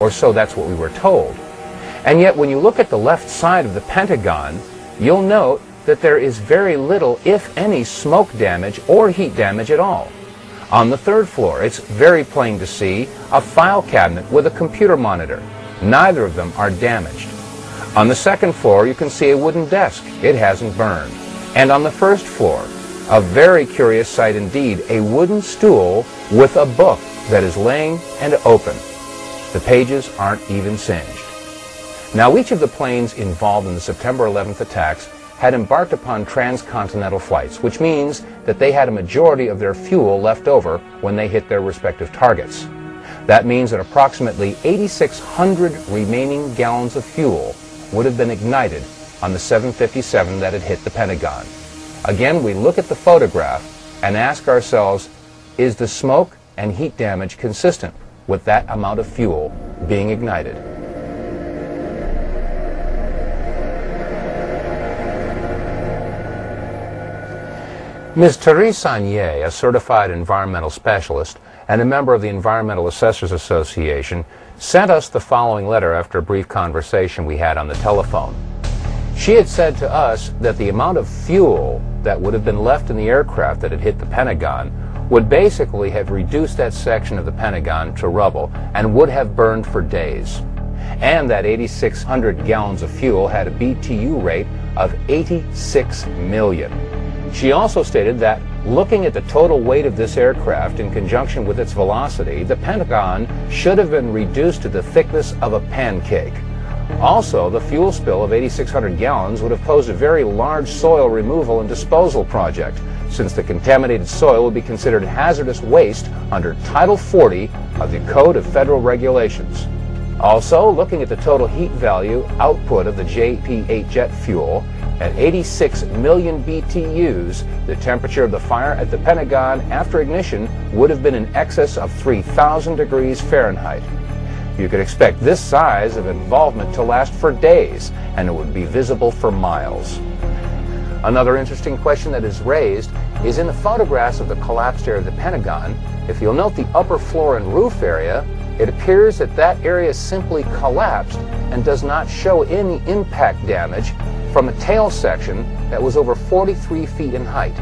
or so that's what we were told. And yet when you look at the left side of the Pentagon, you'll note that there is very little, if any, smoke damage or heat damage at all. On the third floor, it's very plain to see a file cabinet with a computer monitor. Neither of them are damaged. On the second floor, you can see a wooden desk. It hasn't burned. And on the first floor, a very curious sight indeed, a wooden stool with a book that is laying and open. The pages aren't even singed. Now, each of the planes involved in the September 11th attacks had embarked upon transcontinental flights, which means that they had a majority of their fuel left over when they hit their respective targets. That means that approximately 8,600 remaining gallons of fuel would have been ignited on the 757 that had hit the Pentagon. Again, we look at the photograph and ask ourselves, is the smoke and heat damage consistent with that amount of fuel being ignited? Ms. Therese Sagnier, a certified environmental specialist and a member of the Environmental Assessors Association, sent us the following letter after a brief conversation we had on the telephone. She had said to us that the amount of fuel that would have been left in the aircraft that had hit the Pentagon would basically have reduced that section of the Pentagon to rubble and would have burned for days. And that 8,600 gallons of fuel had a BTU rate of 86 million. She also stated that looking at the total weight of this aircraft in conjunction with its velocity, the Pentagon should have been reduced to the thickness of a pancake. Also, the fuel spill of 8,600 gallons would have posed a very large soil removal and disposal project, since the contaminated soil would be considered hazardous waste under Title 40 of the Code of Federal Regulations. Also, looking at the total heat value output of the JP-8 jet fuel, at 86 million BTUs, the temperature of the fire at the Pentagon after ignition would have been in excess of 3,000 degrees Fahrenheit. You could expect this size of involvement to last for days, and it would be visible for miles. Another interesting question that is raised is in the photographs of the collapsed area of the Pentagon. If you'll note the upper floor and roof area, it appears that that area simply collapsed and does not show any impact damage from a tail section that was over 43 feet in height.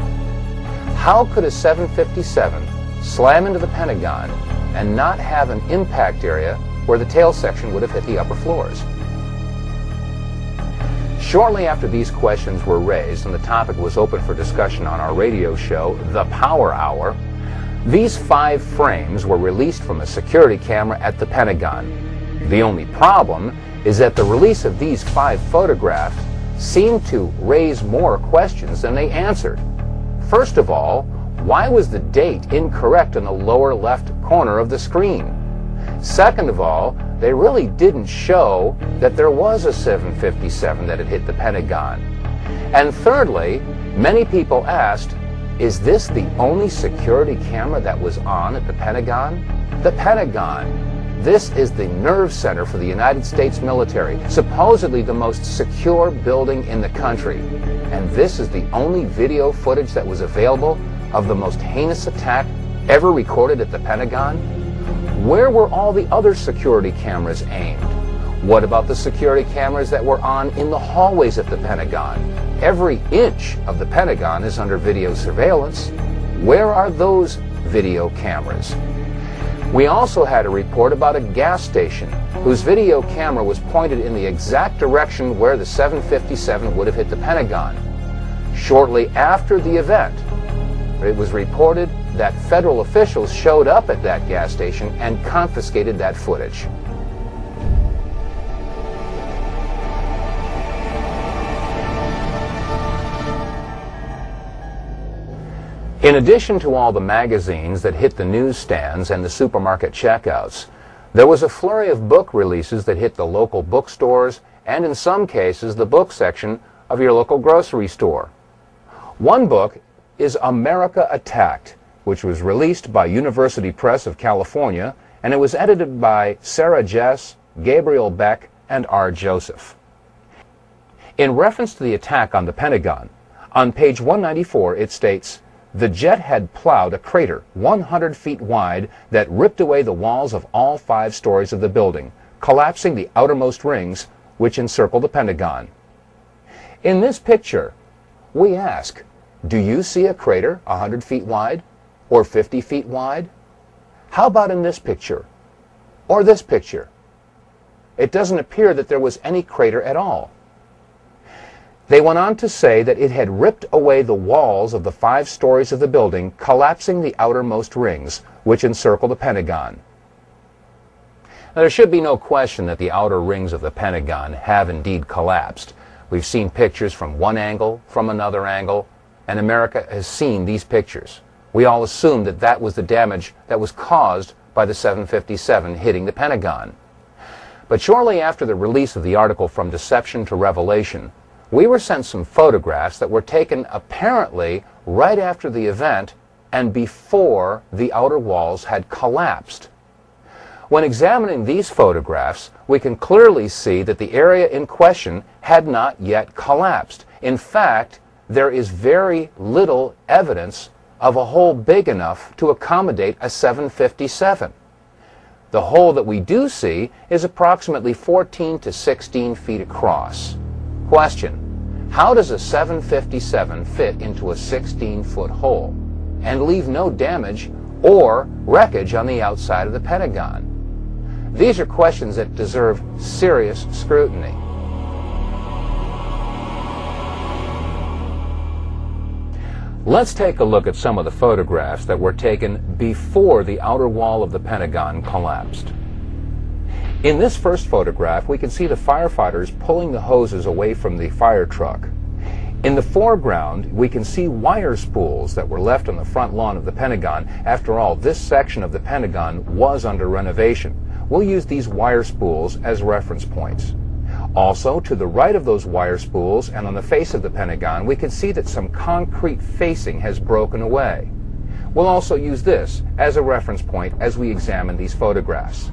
How could a 757 slam into the Pentagon and not have an impact area where the tail section would have hit the upper floors? Shortly after these questions were raised and the topic was open for discussion on our radio show, The Power Hour, these 5 frames were released from a security camera at the Pentagon. The only problem is that the release of these 5 photographs seemed to raise more questions than they answered. First of all, why was the date incorrect in the lower left corner of the screen? Second of all, they really didn't show that there was a 757 that had hit the Pentagon. And thirdly, many people asked, is this the only security camera that was on at the Pentagon? The Pentagon. This is the nerve center for the United States military, supposedly the most secure building in the country. And this is the only video footage that was available of the most heinous attack ever recorded at the Pentagon? Where were all the other security cameras aimed? What about the security cameras that were on in the hallways at the Pentagon? Every inch of the Pentagon is under video surveillance. Where are those video cameras? We also had a report about a gas station whose video camera was pointed in the exact direction where the 757 would have hit the Pentagon. Shortly after the event, it was reported that federal officials showed up at that gas station and confiscated that footage. In addition to all the magazines that hit the newsstands and the supermarket checkouts, there was a flurry of book releases that hit the local bookstores and in some cases the book section of your local grocery store. One book is America Attacked, which was released by University Press of California, and it was edited by Sarah Jess, Gabriel Beck, and R. Joseph. In reference to the attack on the Pentagon, on page 194 it states, "The jet had plowed a crater 100 feet wide that ripped away the walls of all 5 stories of the building, collapsing the outermost rings which encircle the Pentagon. In this picture, we ask, do you see a crater 100 feet wide or 50 feet wide? How about in this picture or this picture? It doesn't appear that there was any crater at all. They went on to say that it had ripped away the walls of the 5 stories of the building, collapsing the outermost rings, which encircle the Pentagon. Now, there should be no question that the outer rings of the Pentagon have indeed collapsed. We've seen pictures from one angle, from another angle, and America has seen these pictures. We all assumed that that was the damage that was caused by the 757 hitting the Pentagon. But shortly after the release of the article From Deception to Revelation, we were sent some photographs that were taken apparently right after the event and before the outer walls had collapsed. When examining these photographs, we can clearly see that the area in question had not yet collapsed. In fact, there is very little evidence of a hole big enough to accommodate a 757. The hole that we do see is approximately 14 to 16 feet across. Question: how does a 757 fit into a 16-foot hole and leave no damage or wreckage on the outside of the Pentagon? These are questions that deserve serious scrutiny. Let's take a look at some of the photographs that were taken before the outer wall of the Pentagon collapsed. In this first photograph, we can see the firefighters pulling the hoses away from the fire truck. In the foreground, we can see wire spools that were left on the front lawn of the Pentagon. After all, this section of the Pentagon was under renovation. We'll use these wire spools as reference points. Also, to the right of those wire spools and on the face of the Pentagon, we can see that some concrete facing has broken away. We'll also use this as a reference point as we examine these photographs.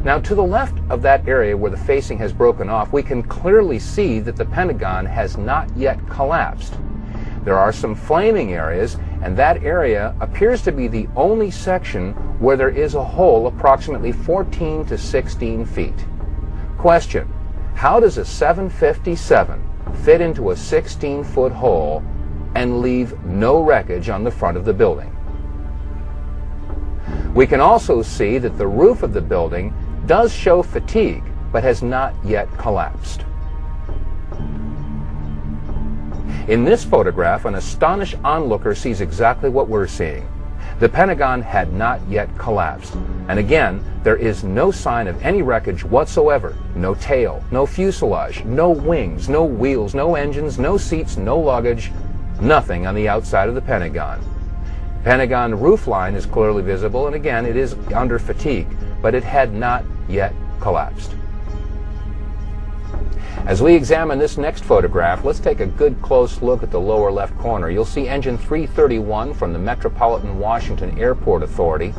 Now, to the left of that area where the facing has broken off, we can clearly see that the Pentagon has not yet collapsed. There are some flaming areas, and that area appears to be the only section where there is a hole approximately 14 to 16 feet. Question: how does a 757 fit into a 16-foot hole and leave no wreckage on the front of the building? We can also see that the roof of the building does show fatigue, but has not yet collapsed. In this photograph, an astonished onlooker sees exactly what we're seeing. The Pentagon had not yet collapsed. And again, there is no sign of any wreckage whatsoever. No tail, no fuselage, no wings, no wheels, no engines, no seats, no luggage, nothing on the outside of the Pentagon. Pentagon roofline is clearly visible, and again, it is under fatigue, but it had not yet collapsed. As we examine this next photograph, let's take a good close look at the lower left corner. You'll see engine 331 from the Metropolitan Washington Airport Authority,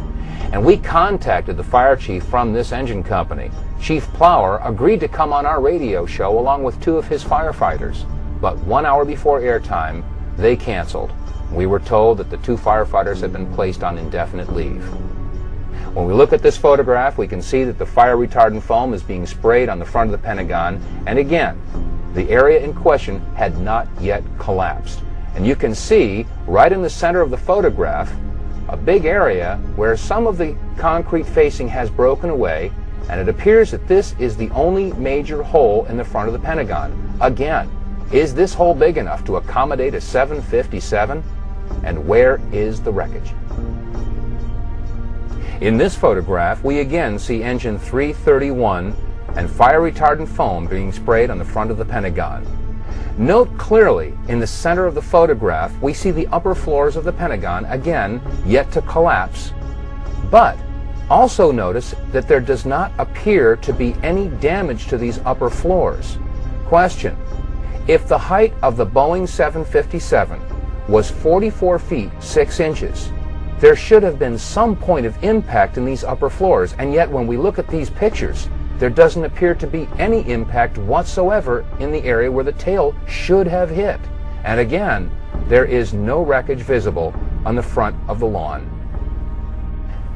and we contacted the fire chief from this engine company. Chief Plower agreed to come on our radio show along with 2 of his firefighters, but 1 hour before airtime, they canceled. We were told that the 2 firefighters had been placed on indefinite leave. When we look at this photograph, we can see that the fire retardant foam is being sprayed on the front of the Pentagon, and again, the area in question had not yet collapsed. And you can see, right in the center of the photograph, a big area where some of the concrete facing has broken away, and it appears that this is the only major hole in the front of the Pentagon. Again, is this hole big enough to accommodate a 757? And where is the wreckage? In this photograph, we again see engine 331 and fire retardant foam being sprayed on the front of the Pentagon. Note clearly, in the center of the photograph, we see the upper floors of the Pentagon, again, yet to collapse. But also notice that there does not appear to be any damage to these upper floors. Question: if the height of the Boeing 757 was 44 feet 6 inches, there should have been some point of impact in these upper floors, and yet when we look at these pictures, there doesn't appear to be any impact whatsoever in the area where the tail should have hit. And again, there is no wreckage visible on the front of the lawn.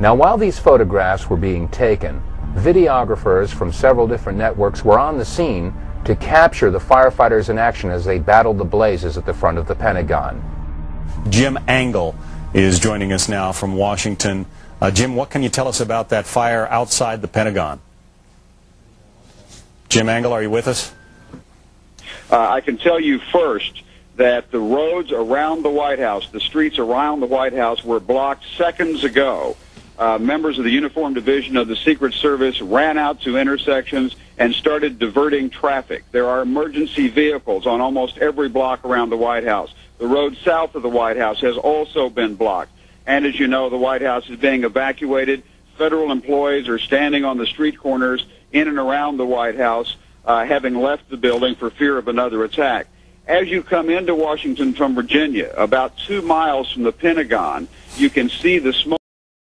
Now, while these photographs were being taken, Videographers from several different networks were on the scene to capture the firefighters in action as they battled the blazes at the front of the Pentagon. Jim Angle is joining us now from Washington. Jim, what can you tell us about that fire outside the Pentagon? Jim Angle, are you with us? I can tell you first that the roads around the White House, the streets around the White House, were blocked seconds ago. Members of the Uniform Division of the Secret Service ran out to intersections and started diverting traffic. There are emergency vehicles on almost every block around the White House. The road south of the White House has also been blocked. And as you know, the White House is being evacuated. Federal employees are standing on the street corners in and around the White House, having left the building for fear of another attack. As you come into Washington from Virginia, about 2 miles from the Pentagon, you can see the smoke.